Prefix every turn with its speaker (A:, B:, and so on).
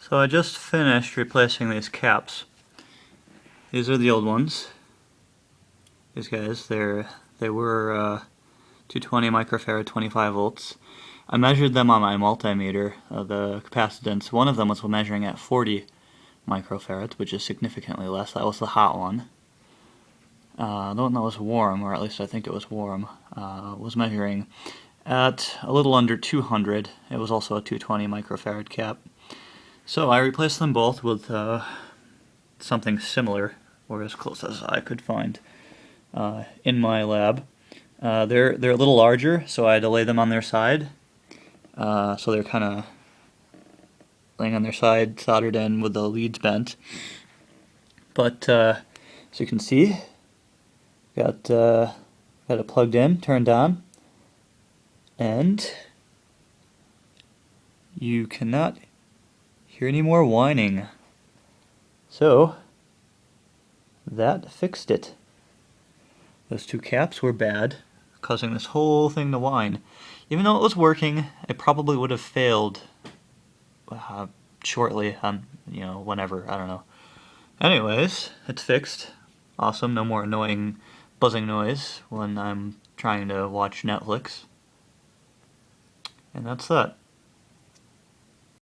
A: So I just finished replacing these caps. These are the old ones. These guys, they were 220 microfarad, 25 volts. I measured them on my multimeter, the capacitance. One of them was measuring at 40 microfarads, which is significantly less. That was the hot one. The one that was warm, or at least I think it was warm, was measuring at a little under 200. It was also a 220 microfarad cap. So I replaced them both with something similar, or as close as I could find in my lab. They're a little larger, so I had to lay them on their side. So they're kind of laying on their side, soldered in with the leads bent. But as you can see, got it plugged in, turned on, and you cannot hear any more whining. So that fixed it. Those two caps were bad, causing this whole thing to whine. Even though it was working, it probably would have failed shortly on, whenever, I don't know. Anyways, it's fixed. Awesome, no more annoying buzzing noise when I'm trying to watch Netflix. And that's that.